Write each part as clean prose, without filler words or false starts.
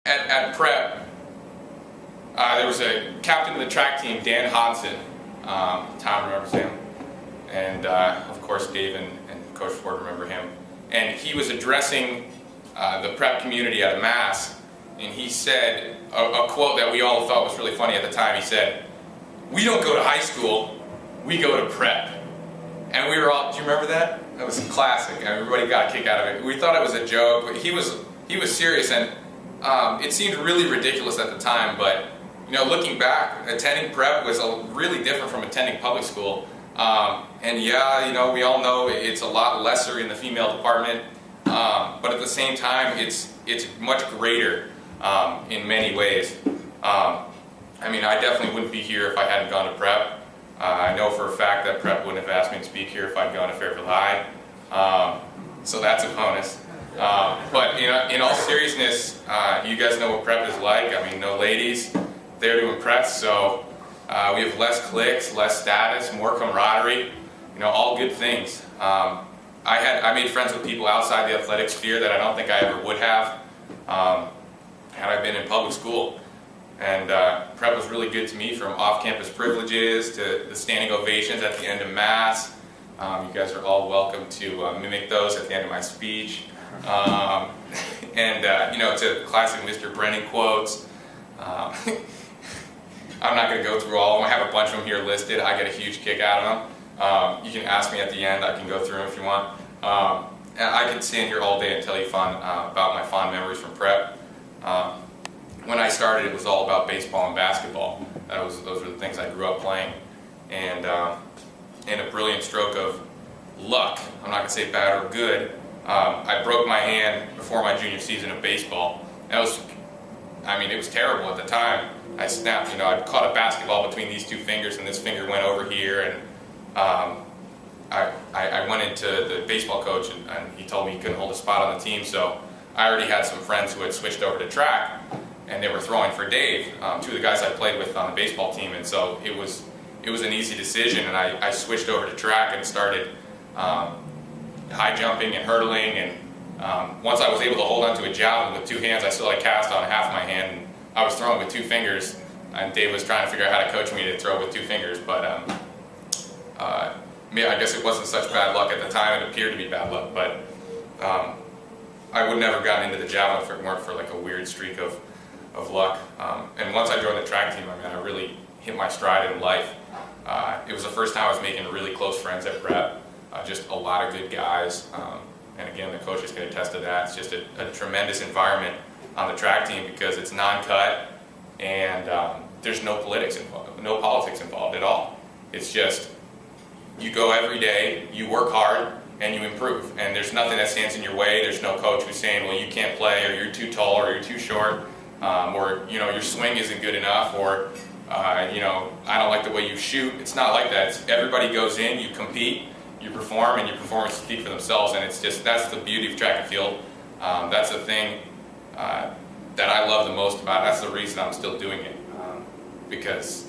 At prep, there was a captain of the track team, Dan Hodson. Tom remembers him, and of course Dave and Coach Ford remember him. And he was addressing the prep community at a mass, and he said a quote that we all thought was really funny at the time. He said, "We don't go to high school, we go to prep." And we were all, do you remember that? That was classic. Everybody got a kick out of it. We thought it was a joke, but he was serious, and it seemed really ridiculous at the time, but looking back, attending prep was really different from attending public school. And yeah, we all know it's a lot lesser in the female department, but at the same time, it's much greater in many ways. I mean, I definitely wouldn't be here if I hadn't gone to prep. I know for a fact that prep wouldn't have asked me to speak here if I'd gone to Fairfield High, so that's a bonus. But in all seriousness, you guys know what prep is like. I mean, no ladies there to impress, so we have less cliques, less status, more camaraderie, all good things. I made friends with people outside the athletic sphere that I don't think I ever would have had I been in public school. And prep was really good to me, from off-campus privileges to the standing ovations at the end of mass. You guys are all welcome to mimic those at the end of my speech. And to classic Mr. Brennan quotes. I'm not going to go through all of them. I have a bunch of them here listed. I get a huge kick out of them. You can ask me at the end. I can go through them if you want. And I could stand here all day and tell you about my fond memories from prep. When I started, it was all about baseball and basketball. Those were the things I grew up playing. And in a brilliant stroke of luck, I'm not going to say bad or good, I broke my hand before my junior season of baseball. It was terrible at the time. I snapped, I caught a basketball between these two fingers, and this finger went over here, and I went into the baseball coach, and he told me he couldn't hold a spot on the team, so I already had some friends who had switched over to track, and they were throwing for Dave, two of the guys I played with on the baseball team, and so it was an easy decision, and I switched over to track and started high jumping and hurdling, and once I was able to hold onto a javelin with two hands, I still had cast on half my hand, and I was throwing with two fingers, and Dave was trying to figure out how to coach me to throw with two fingers, but I guess it wasn't such bad luck at the time. It appeared to be bad luck, but I would never have gotten into the javelin if it weren't for like a weird streak of luck. And once I joined the track team, I really hit my stride in life. It was the first time I was making really close friends at prep, just a lot of good guys, and again, the coaches can attest to that. It's just a tremendous environment on the track team because it's non-cut, and there's no politics involved at all. It's just you go every day, you work hard, and you improve. And there's nothing that stands in your way. There's no coach who's saying, well, you can't play, or you're too tall, or you're too short, or your swing isn't good enough, or I don't like the way you shoot. It's not like that. Everybody goes in, you compete, you perform, and your performances speak for themselves. And that's the beauty of track and field. That's the thing that I love the most about it. That's the reason I'm still doing it, because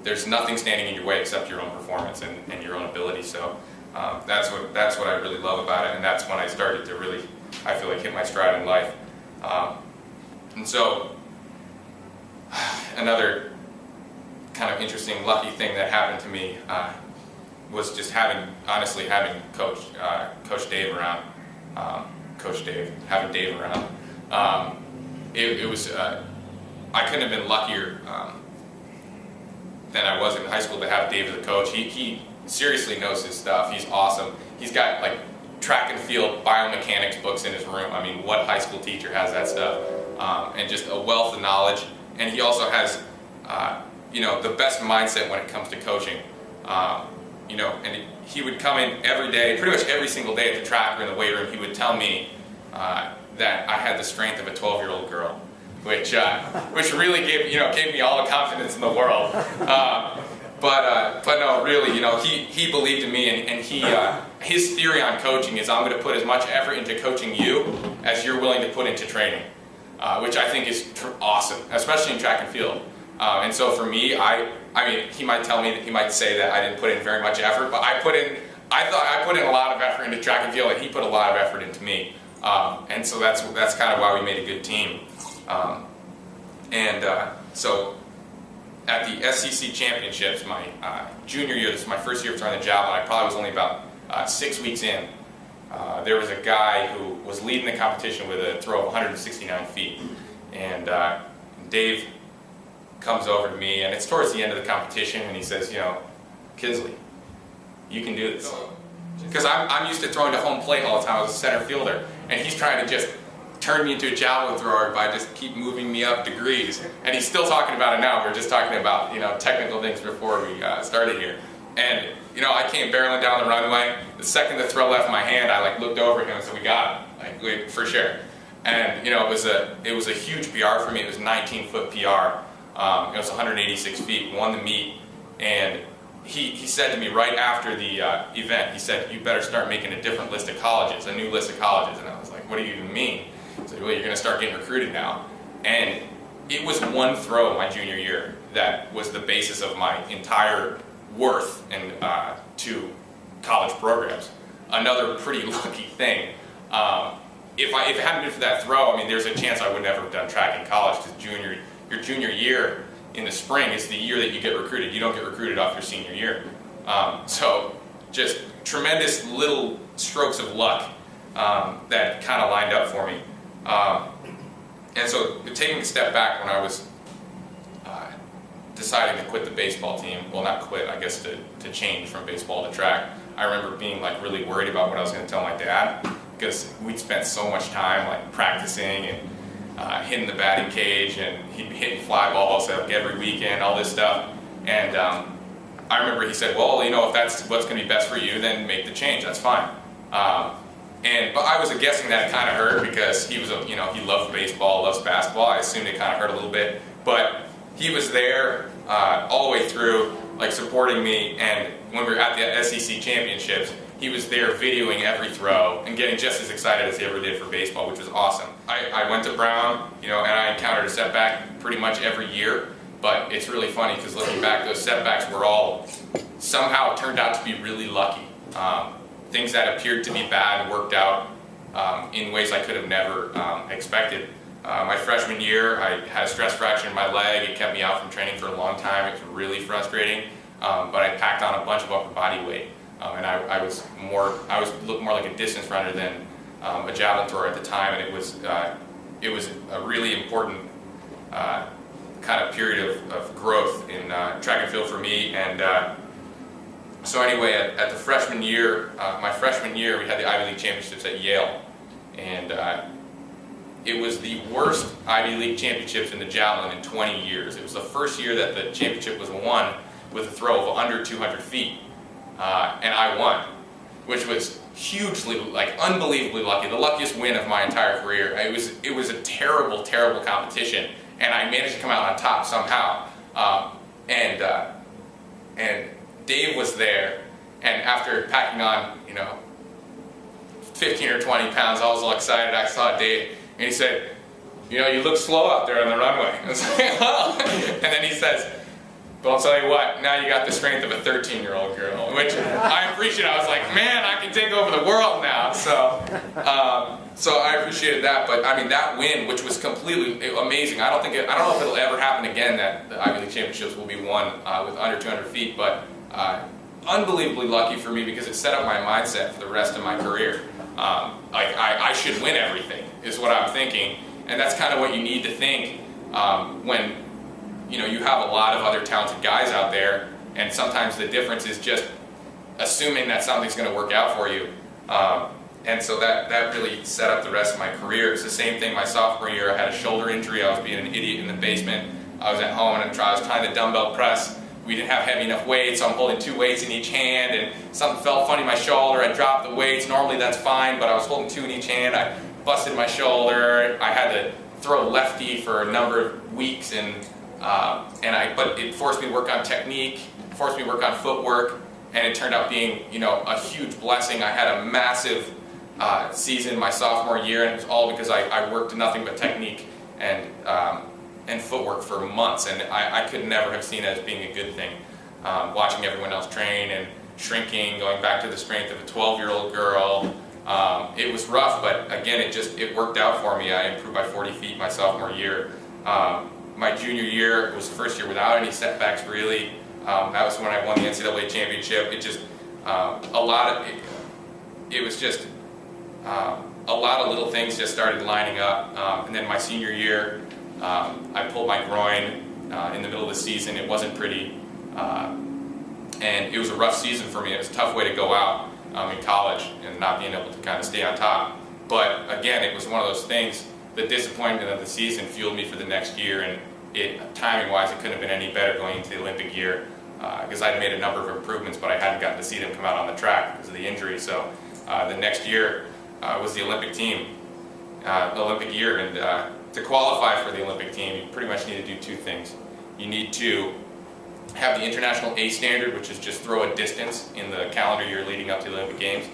there's nothing standing in your way except your own performance and your own ability. So that's what I really love about it, and that's when I started to really, I feel like, hit my stride in life. And so another kind of interesting, lucky thing that happened to me was just having Coach Dave around. Having Dave around. It was, I couldn't have been luckier than I was in high school to have Dave as a coach. He seriously knows his stuff. He's awesome. He's got like track and field biomechanics books in his room. I mean, what high school teacher has that stuff? And just a wealth of knowledge. And he also has, the best mindset when it comes to coaching. And he would come in every day, pretty much every single day at the track or in the weight room. He would tell me that I had the strength of a 12-year-old girl, which really gave me all the confidence in the world. But no, really, he believed in me, and his theory on coaching is I'm going to put as much effort into coaching you as you're willing to put into training, which I think is awesome, especially in track and field. And so for me, I mean, he might say that I didn't put in very much effort, but I thought I put in a lot of effort into track and field, and he put a lot of effort into me. And so that's kind of why we made a good team. So at the SEC championships, my junior year, this is my first year of throwing the javelin, I probably was only about 6 weeks in. There was a guy who was leading the competition with a throw of 169 feet. And Dave comes over to me, and it's towards the end of the competition, and he says, Kinsley, you can do this. Because I'm used to throwing to home plate all the time. I was a center fielder, and he's trying to just turn me into a javelin thrower by just keep moving me up degrees. And he's still talking about it now. We were just talking about technical things before we started here. And I came barreling down the runway. The second the throw left my hand, I looked over at him and said, "We got it, for sure." And it was a huge PR for me. It was a 19-foot PR. It was 186 feet. Won the meet, and he said to me right after the event, he said, "You better start making a different list of colleges, a new list of colleges." And I was like, "What do you even mean?" He said, "Well, you're going to start getting recruited now." And it was one throw my junior year that was the basis of my entire worth in 2 college programs. Another pretty lucky thing. If it hadn't been for that throw, there's a chance I would never have done track in college, because your junior year in the spring is the year that you get recruited. You don't get recruited off your senior year. So just tremendous little strokes of luck that kind of lined up for me. And so taking a step back, when I was deciding to quit the baseball team, well, not quit, I guess to change from baseball to track, I remember being really worried about what I was going to tell my dad, because we'd spent so much time practicing and hitting the batting cage, and he'd be hitting fly balls every weekend, all this stuff. And I remember he said, "Well, if that's what's going to be best for you, then make the change. That's fine." But I was guessing that it kind of hurt, because he was he loved baseball, loves basketball. I assumed it kind of hurt a little bit, but he was there all the way through, supporting me. And when we were at the SEC championships, he was there videoing every throw and getting just as excited as he ever did for baseball, which was awesome. I went to Brown, and I encountered a setback pretty much every year. But it's really funny, because looking back, those setbacks were all somehow turned out to be really lucky. Things that appeared to be bad worked out in ways I could have never expected. My freshman year, I had a stress fracture in my leg. It kept me out from training for a long time. It was really frustrating, but I packed on a bunch of upper body weight, and I looked more like a distance runner than a javelin thrower at the time, and it was a really important kind of period of growth in track and field for me. And so anyway, at the freshman year, my freshman year, we had the Ivy League championships at Yale, and it was the worst Ivy League championships in the javelin in 20 years. It was the first year that the championship was won with a throw of under 200 feet, and I won, which was hugely, unbelievably lucky. The luckiest win of my entire career. It was a terrible, terrible competition, and I managed to come out on top somehow. And Dave was there, and after packing on, 15 or 20 pounds, I was all excited. I saw Dave, and he said, "You look slow out there on the runway." I was like, "Oh." And then he says, "But I'll tell you what, now you got the strength of a 13-year-old girl," which I appreciate. I was like, "Man, I can take over the world now." So I appreciated that. But that win, which was completely amazing. I don't know if it'll ever happen again that the Ivy League championships will be won with under 200 feet. But unbelievably lucky for me, because it set up my mindset for the rest of my career. I should win everything, is what I'm thinking, and that's kind of what you need to think when you have a lot of other talented guys out there, and sometimes the difference is just assuming that something's going to work out for you. And so that really set up the rest of my career. It's the same thing my sophomore year. I had a shoulder injury. I was being an idiot in the basement. I was at home, and I was trying to dumbbell press. We didn't have heavy enough weights, so I'm holding 2 weights in each hand, and something felt funny in my shoulder. I dropped the weights. Normally that's fine, but I was holding 2 in each hand. I busted my shoulder. I had to throw lefty for a number of weeks, but it forced me to work on technique, forced me to work on footwork, and it turned out being a huge blessing. I had a massive season my sophomore year, and it was all because I worked nothing but technique and footwork for months, and I could never have seen it as being a good thing. Watching everyone else train and shrinking, going back to the strength of a 12-year-old girl, It was rough, but again, it worked out for me. I improved by 40 feet my sophomore year. My junior year was the first year without any setbacks, really. That was when I won the NCAA championship. It just it was just a lot of little things just started lining up. And then my senior year, I pulled my groin in the middle of the season. It wasn't pretty, and it was a rough season for me. It was a tough way to go out in college and not being able to kind of stay on top. But again, it was one of those things. The disappointment of the season fueled me for the next year, and timing-wise, it couldn't have been any better going into the Olympic year, because I'd made a number of improvements, but I hadn't gotten to see them come out on the track because of the injury. So the next year was the Olympic team, Olympic year, and to qualify for the Olympic team, you pretty much need to do two things. You need to have the international A standard, which is just throw a distance in the calendar year leading up to the Olympic Games.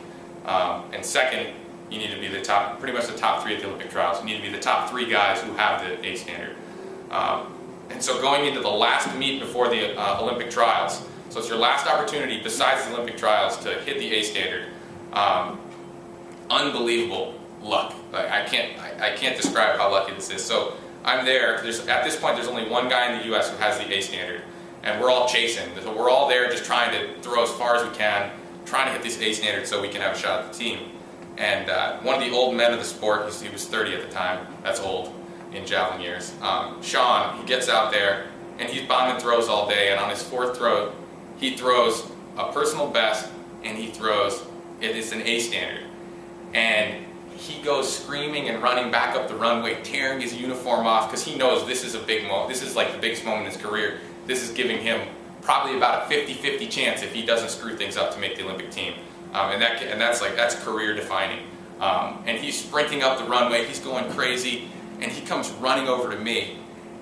And second, you need to be pretty much the top 3 at the Olympic trials. You need to be the top 3 guys who have the A standard. And so going into the last meet before the Olympic trials, so it's your last opportunity besides the Olympic trials to hit the A standard. Unbelievable luck. I can't describe how lucky this is. So I'm there. At this point, there's only one guy in the U.S. who has the A standard, and we're all chasing. So we're all there just trying to throw as far as we can, trying to hit this A standard so we can have a shot at the team. And one of the old men of the sport, he was 30 at the time, that's old in javelin years, Sean, he gets out there and he's bombing throws all day, and on his 4th throw, he throws a personal best, and it's an A standard. And he goes screaming and running back up the runway, tearing his uniform off, because he knows this is a big moment. This is like the biggest moment in his career. This is giving him probably about a 50-50 chance if he doesn't screw things up to make the Olympic team. That's career defining. And he's sprinting up the runway, he's going crazy, and he comes running over to me,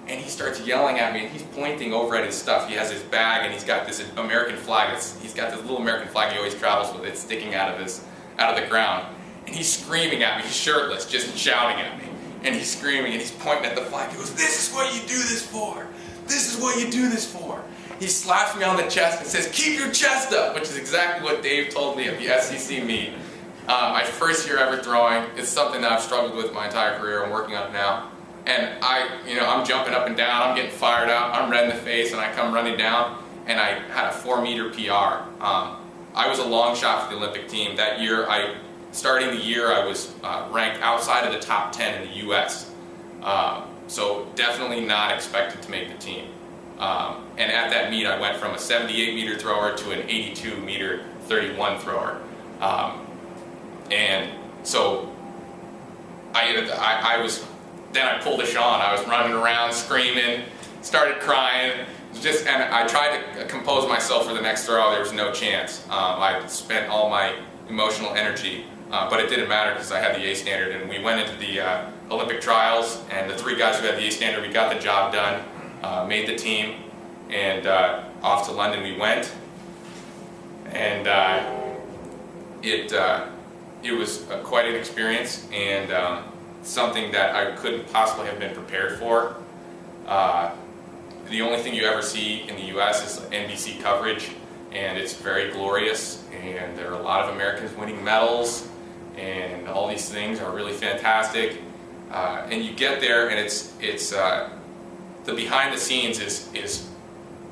and he starts yelling at me, and he's pointing over at his stuff. He has his bag, and he's got this American flag. He's got this little American flag he always travels with. It's sticking out of the ground, and he's screaming at me. He's shirtless, just shouting at me, and he's screaming, and he's pointing at the flag. He goes, "This is what you do this for. This is what you do this for." He slaps me on the chest and says, "Keep your chest up," which is exactly what Dave told me at the SEC meet. My first year ever throwing. It's something that I've struggled with my entire career. I'm working on it now. And I'm jumping up and down. I'm getting fired up. I'm red in the face, and I come running down, and I had a 4-meter PR. I was a long shot for the Olympic team. That year, starting the year, I was ranked outside of the top 10 in the U.S. So definitely not expected to make the team. And at that meet, I went from a 78-meter thrower to an 82-meter 31 thrower. And so then I pulled a Sean. I was running around screaming, started crying, and I tried to compose myself for the next throw. There was no chance. I spent all my emotional energy, but it didn't matter because I had the A standard, and we went into the Olympic trials, and the 3 guys who had the A standard, we got the job done, made the team, and off to London we went, and it was quite an experience, and something that I couldn't possibly have been prepared for. The only thing you ever see in the U.S. is NBC coverage, and it's very glorious, and there are a lot of Americans winning medals, and all these things are really fantastic. And you get there, and it's the behind the scenes is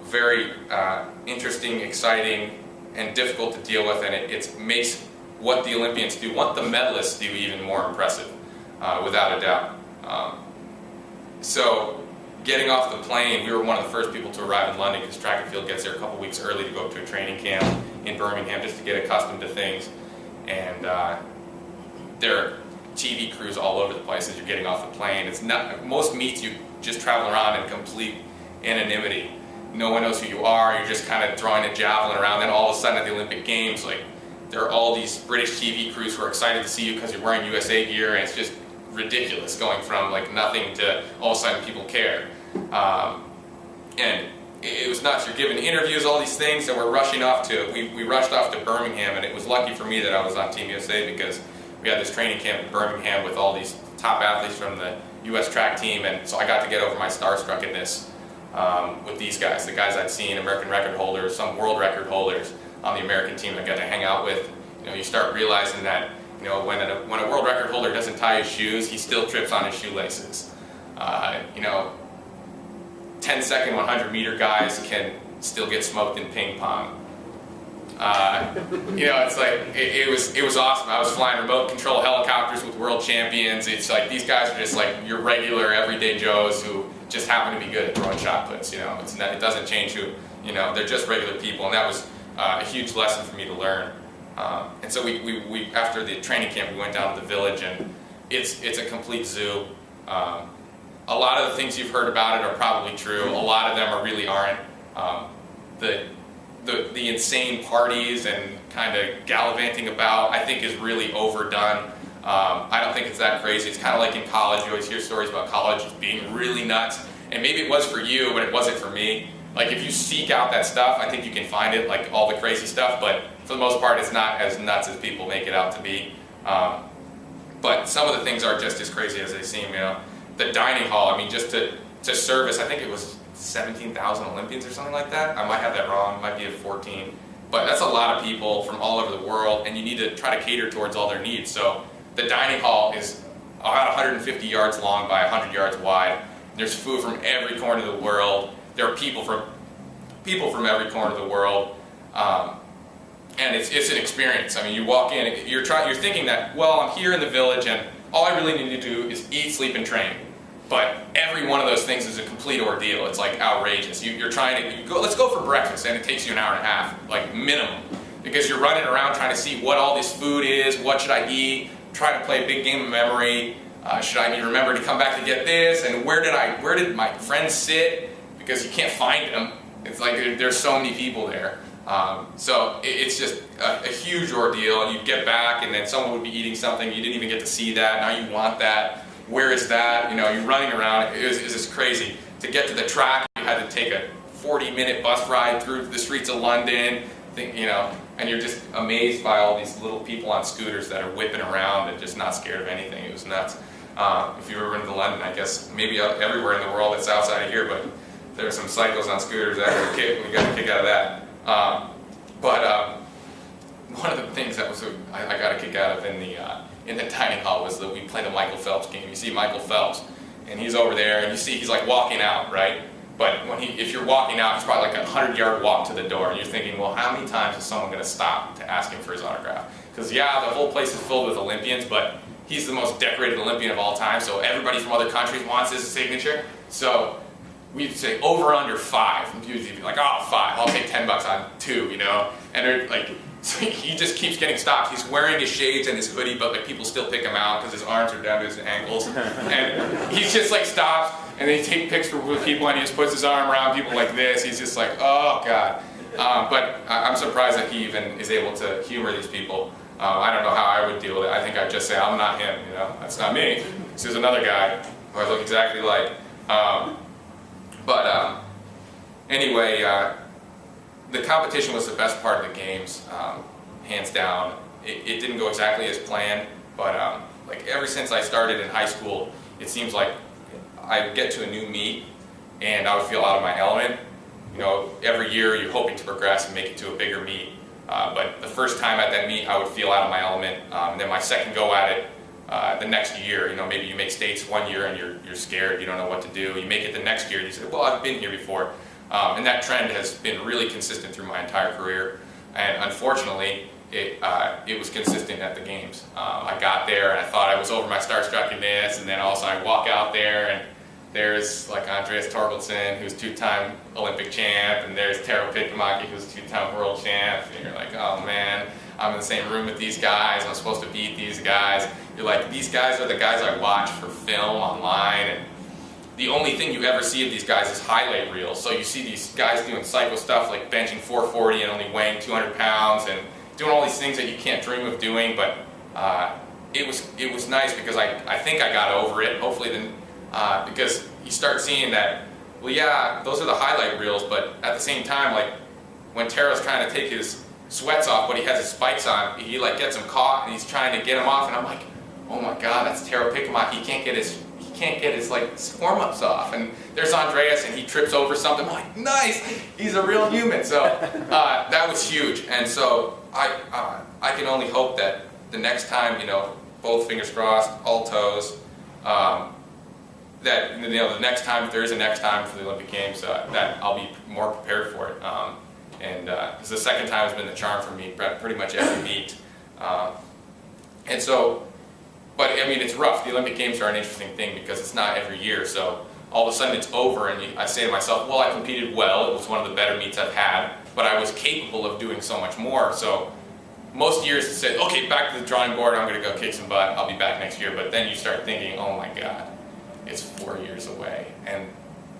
very interesting, exciting, and difficult to deal with, and it makes what the Olympians do, what the medalists do, even more impressive, without a doubt. So getting off the plane, we were one of the first people to arrive in London because track and field gets there a couple weeks early to go up to a training camp in Birmingham just to get accustomed to things. And there are TV crews all over the place as you're getting off the plane. It's not, most meets you just travel around in complete anonymity. No one knows who you are. You're just kind of throwing a javelin around. Then all of a sudden at the Olympic Games, there are all these British TV crews who are excited to see you because you're wearing USA gear, and it's just ridiculous going from nothing to all of a sudden people care. And it was nuts. You're giving interviews, all these things, and we're rushing off we rushed off to Birmingham, and it was lucky for me that I was on Team USA because we had this training camp in Birmingham with all these top athletes from the US track team, and so I got to get over my starstruckness with these guys, the guys I'd seen, American record holders, some world record holders on the American team that I got to hang out with. You start realizing that You know, when a world record holder doesn't tie his shoes, he still trips on his shoelaces. You know, 10-second 100-meter guys can still get smoked in ping pong. You know, it's like, it was awesome. I was flying remote control helicopters with world champions. It's like, these guys are just like your regular everyday Joes who just happen to be good at throwing shot puts. You know, it doesn't change who, you know, they're just regular people, and that was a huge lesson for me to learn. And so we after the training camp, we went down to the village, and it's a complete zoo. A lot of the things you've heard about it are probably true. A lot of them really aren't. The insane parties and kind of gallivanting about, I think, is really overdone. I don't think it's that crazy. It's kind of like in college. You always hear stories about college being really nuts. And maybe it was for you, but it wasn't for me. Like, if you seek out that stuff, I think you can find it, like all the crazy stuff. But for the most part, it's not as nuts as people make it out to be. But some of the things are just as crazy as they seem, you know. The dining hall, I mean, just to service, I think it was 17,000 Olympians or something like that. I might have that wrong, it might be at 14. But that's a lot of people from all over the world, and you need to try to cater towards all their needs. So the dining hall is about 150 yards long by 100 yards wide. There's food from every corner of the world. There are people from every corner of the world. And it's an experience. I mean, you walk in, you're thinking that, well, I'm here in the village, and all I really need to do is eat, sleep, and train. But every one of those things is a complete ordeal. It's like outrageous. You're trying to go. Let's go for breakfast, and it takes you an hour and a half, like minimum, because you're running around trying to see what all this food is. What should I eat? Trying to play a big game of memory. Should I remember to come back to get this? And where did my friends sit? Because you can't find them. It's like there's so many people there. So it's just a huge ordeal. And you'd get back, and then someone would be eating something. You didn't even get to see that. Now you want that. Where is that? You know, you're running around. It was just crazy. To get to the track, you had to take a 40-minute bus ride through the streets of London. You know, and you're just amazed by all these little people on scooters that are whipping around and just not scared of anything. It was nuts. If you've ever been to London, I guess maybe everywhere in the world that's outside of here, but there are some cycles on scooters. We got a kick out of that. One of the things that I got a kick out of in the dining hall was that we played the Michael Phelps game. You see Michael Phelps, and he's over there, and you see he's like walking out, right? But if you're walking out, it's probably like a 100-yard walk to the door, and you're thinking, well, how many times is someone going to stop to ask him for his autograph? Because yeah, the whole place is filled with Olympians, but he's the most decorated Olympian of all time, so everybody from other countries wants his signature. So we'd say over under 5, and usually be like, oh, 5, I'll take $10 on 2, you know? And they're like, so he just keeps getting stopped. He's wearing his shades and his hoodie, but like people still pick him out because his arms are down to his ankles. And he's just like stops, and they take pictures with people, and he just puts his arm around people like this. He's just like, oh God. But I'm surprised that he even is able to humor these people. I don't know how I would deal with it. I think I'd just say, I'm not him, you know? That's not me. This is another guy who I look exactly like. Anyway, the competition was the best part of the games, hands down. It didn't go exactly as planned, but like ever since I started in high school, it seems like I'd get to a new meet and I would feel out of my element. You know, every year you're hoping to progress and make it to a bigger meet. But the first time at that meet, I would feel out of my element. And then my second go at it, the next year, you know, maybe you make states one year and you're scared, you don't know what to do. You make it the next year and you say, well, I've been here before. And that trend has been really consistent through my entire career. And unfortunately, it was consistent at the games. I got there and I thought I was over my starstruckiness, and then all of a sudden I walk out there and there's like Andreas Torgildsen, who's 2-time Olympic champ, and there's Tero Pitkämäki, who's 2-time world champ, and you're like, oh man, I'm in the same room with these guys, I'm supposed to beat these guys. You're like, these guys are the guys I watch for film online, and the only thing you ever see of these guys is highlight reels. So you see these guys doing psycho stuff like benching 440 and only weighing 200 pounds and doing all these things that you can't dream of doing, but it was nice because I think I got over it, hopefully then, because you start seeing that, well yeah, those are the highlight reels, but at the same time, like when Tero's trying to take his sweats off but he has his spikes on, he like gets them caught and he's trying to get them off, and I'm like, oh my god, that's Tero Pitkämäki, he can't get his like warm-ups off, and there's Andreas and he trips over something. I'm like, nice, he's a real human. So that was huge, and so I can only hope that the next time, you know, both fingers crossed, all toes, that, you know, the next time, if there is a next time for the Olympic Games, that I'll be more prepared for it. Because the second time has been the charm for me, pretty much every meet. And so, but I mean, it's rough. The Olympic Games are an interesting thing because it's not every year. So all of a sudden it's over, and I say to myself, well, I competed well. It was one of the better meets I've had, but I was capable of doing so much more. So most years it said, okay, back to the drawing board. I'm going to go kick some butt. I'll be back next year. But then you start thinking, oh my God, it's 4 years away, and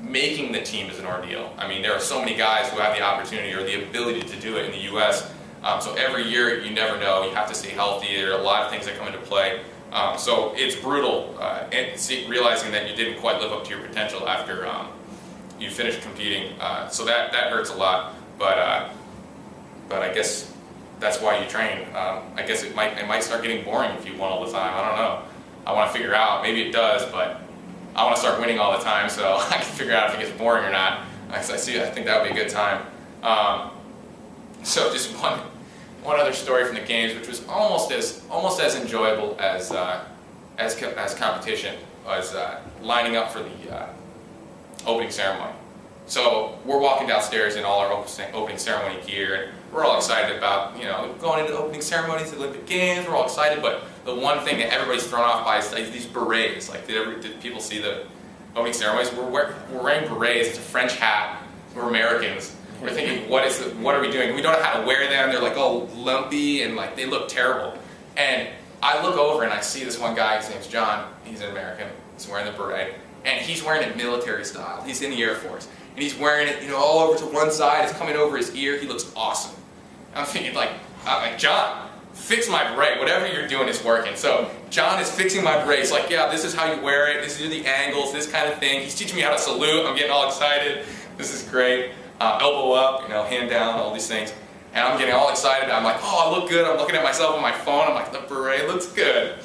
making the team is an ordeal. I mean, there are so many guys who have the opportunity or the ability to do it in the U.S. So every year, you never know. You have to stay healthy. There are a lot of things that come into play. So it's brutal, and realizing that you didn't quite live up to your potential after you finished competing. So that hurts a lot. But I guess that's why you train. I guess it might start getting boring if you won all the time. I don't know. I want to figure out. Maybe it does, but I want to start winning all the time, so I can figure out if it gets boring or not. I think that would be a good time. So just one other story from the games, which was almost as enjoyable as competition, was lining up for the opening ceremony. So we're walking downstairs in all our opening ceremony gear, and we're all excited about, you know, going into the opening ceremonies, the Olympic Games. We're all excited, but the one thing that everybody's thrown off by is these berets. Like, did people see the opening ceremonies? We're wearing berets. It's a French hat. We're Americans. We're thinking, what are we doing? We don't know how to wear them. They're like all lumpy and like they look terrible. And I look over and I see this one guy. His name's John. He's an American. He's wearing the beret, and he's wearing it military style. He's in the Air Force, and he's wearing it, you know, all over to one side. It's coming over his ear. He looks awesome. I'm thinking, like John, fix my beret. Whatever you're doing is working. So John is fixing my beret. He's like, yeah, this is how you wear it. These are the angles, this kind of thing. He's teaching me how to salute. I'm getting all excited. This is great. Elbow up, you know, hand down, all these things. And I'm getting all excited. I'm like, oh, I look good. I'm looking at myself on my phone. I'm like, the beret looks good.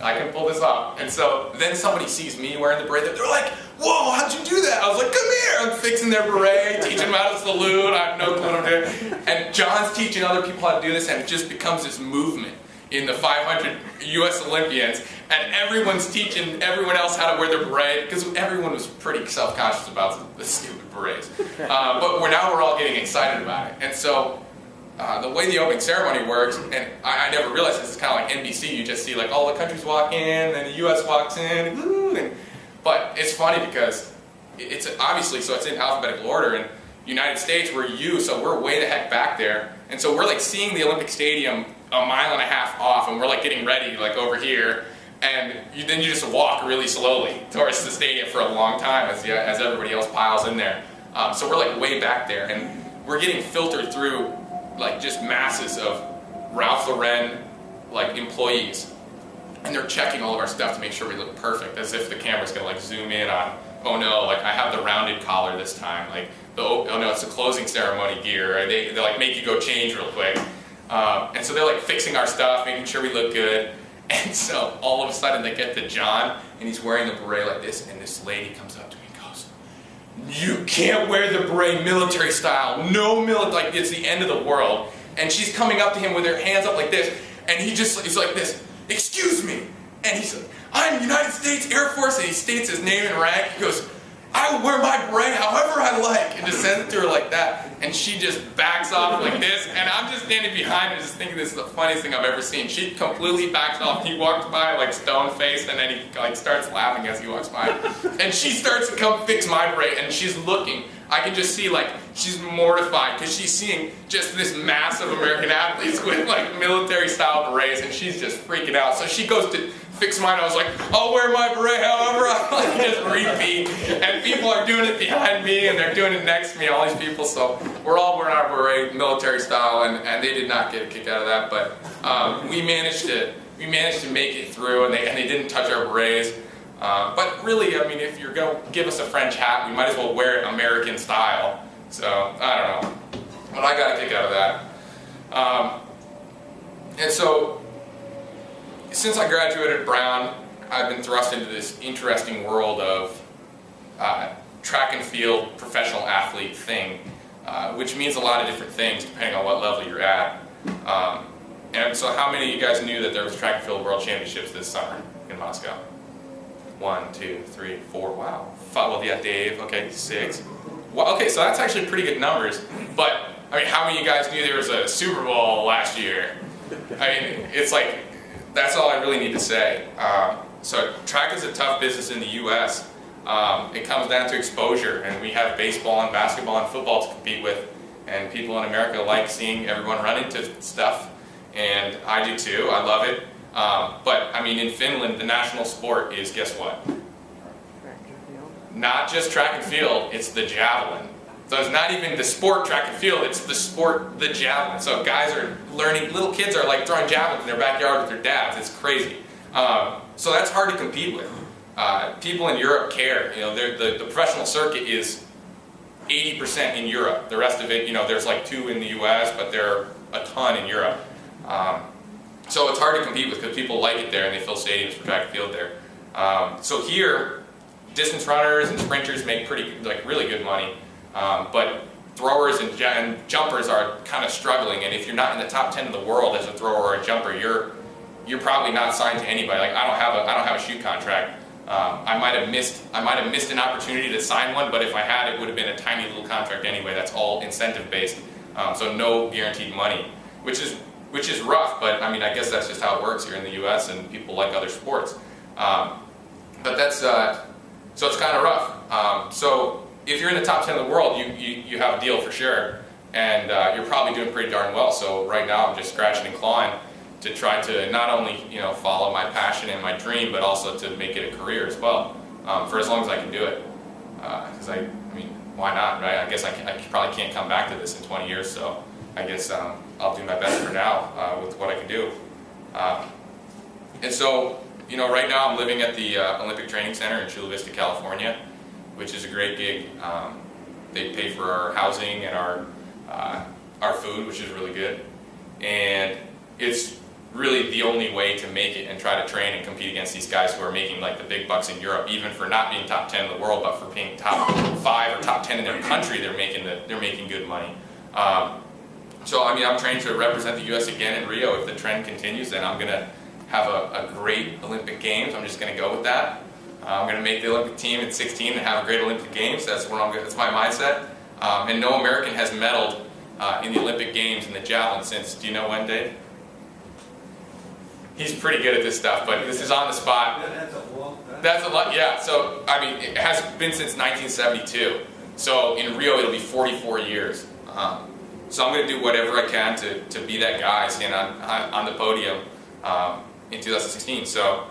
I can pull this off. And so then somebody sees me wearing the beret. They're like, whoa, how'd you do that? I was like, come here. I'm fixing their beret, teaching them how to salute. I have no clue what I'm doing. And John's teaching other people how to do this, and it just becomes this movement in the 500 U.S. Olympians, and everyone's teaching everyone else how to wear their beret, because everyone was pretty self-conscious about the stupid berets. But now we're all getting excited about it. And so the way the opening ceremony works, and I never realized this, is kind of like NBC. You just see like all the countries walk in, and the U.S. walks in, but it's funny because it's obviously, so it's in alphabetical order, and United States, we're U, so we're way the heck back there. And so we're like seeing the Olympic Stadium a mile and a half off, and we're like getting ready like over here, and then you just walk really slowly towards the stadium for a long time as everybody else piles in there. So we're like way back there, and we're getting filtered through like just masses of Ralph Lauren like employees, and they're checking all of our stuff to make sure we look perfect, as if the camera's gonna like zoom in on, oh no, like I have the rounded collar this time, like oh no, it's the closing ceremony gear. Or they like make you go change real quick. And so they're like fixing our stuff, making sure we look good. And so all of a sudden they get to John, and he's wearing the beret like this, and this lady comes up to me and goes, you can't wear the beret military style. No like it's the end of the world. And she's coming up to him with her hands up like this, and he's like this, excuse me. And he's like, I'm United States Air Force, and he states his name and rank. He goes, I will wear my beret however I like, and just sends it to her like that, and she just backs off like this, and I'm just standing behind her just thinking this is the funniest thing I've ever seen. She completely backs off. He walks by like stone-faced, and then he like starts laughing as he walks by, and she starts to come fix my beret, and she's looking. I can just see like she's mortified because she's seeing just this mass of American athletes with like military-style berets, and she's just freaking out. So she goes to fix mine. I was like, I'll wear my beret however I like, just repeat. And people are doing it behind me, and they're doing it next to me, all these people. So we're all wearing our beret military style, and they did not get a kick out of that. But we managed to make it through, and they didn't touch our berets. But really, I mean, if you're going to give us a French hat, we might as well wear it American style. So, I don't know. But I got a kick out of that. And so, since I graduated Brown, I've been thrust into this interesting world of track and field professional athlete thing, which means a lot of different things depending on what level you're at. And so how many of you guys knew that there was track and field world championships this summer in Moscow? 1, 2, 3, 4, wow. 5, well, yeah, Dave, okay, 6. Well, okay, so that's actually pretty good numbers, but, I mean, how many of you guys knew there was a Super Bowl last year? I mean, it's like, that's all I really need to say. So track is a tough business in the U.S. It comes down to exposure, and we have baseball and basketball and football to compete with, and people in America like seeing everyone run into stuff, and I do too, I love it. But, I mean, in Finland, the national sport is, guess what? Not just track and field, it's the javelin. So it's not even the sport track and field, it's the sport, the javelin. So guys are learning, little kids are like throwing javelins in their backyard with their dads, it's crazy. So that's hard to compete with. People in Europe care, you know, the professional circuit is 80% in Europe. The rest of it, you know, there's like 2 in the US, but there are a ton in Europe. So it's hard to compete with because people like it there and they fill stadiums for track and field there. So here, distance runners and sprinters make really good money, but throwers and jumpers are kind of struggling. And if you're not in the top 10 of the world as a thrower or a jumper, you're probably not signed to anybody. Like I don't have a shoe contract. I might have missed an opportunity to sign one, but if I had, it would have been a tiny little contract anyway. That's all incentive based, so no guaranteed money, which is rough. But I mean, I guess that's just how it works here in the U.S. and people like other sports. But that's so it's kind of rough. So if you're in the top 10 of the world, you have a deal for sure, and you're probably doing pretty darn well. So right now, I'm just scratching and clawing to try to not only follow my passion and my dream, but also to make it a career as well, for as long as I can do it. Because I mean, why not, right? I guess I probably can't come back to this in 20 years, so I guess I'll do my best for now with what I can do. And so, right now I'm living at the Olympic Training Center in Chula Vista, California, which is a great gig. They pay for our housing and our food, which is really good, and it's really the only way to make it and try to train and compete against these guys who are making like the big bucks in Europe, even for not being top 10 in the world, but for being top 5 or top 10 in their country. They're making good money. So I mean, I'm training to represent the U.S. again in Rio. If the trend continues, then I'm going to have a great Olympic Games. I'm just going to go with that. I'm going to make the Olympic team at 16 and have a great Olympic Games. That's what that's my mindset. And no American has medaled in the Olympic Games in the javelin since, do you know when, Dave? He's pretty good at this stuff, but this is on the spot. That's a lot, yeah. So, I mean, it has been since 1972. So, in Rio, it'll be 44 years. So, I'm going to do whatever I can to be that guy standing on the podium in 2016. So,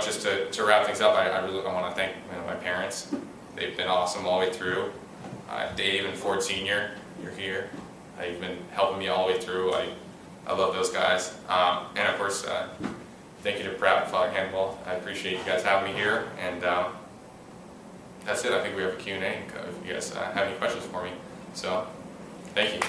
just to wrap things up, I really want to thank my parents. They've been awesome all the way through. Dave and Ford Sr., you're here. You've been helping me all the way through. I love those guys. And of course, thank you to Pratt and Fog Handball. I appreciate you guys having me here. And that's it. I think we have a Q&A if you guys have any questions for me. So, thank you.